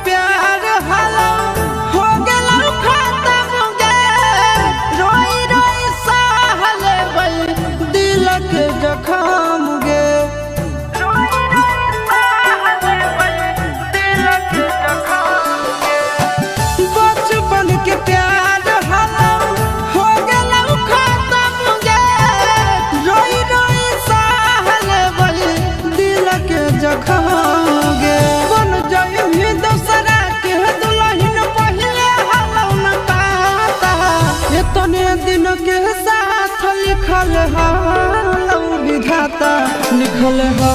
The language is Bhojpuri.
प्यार हालो हो गेल खत्म गे रोई रोई सहल बई दिल के जखम गे बचपन के प्यार हालो हो गेल खत्म गे रोई रोई सहल बई दिल के जखम गे बन जाई दूसरा के दुल्हन पहले हालो न पाता इतने दिन के साथ लिखल हालो विधाता लिखल हा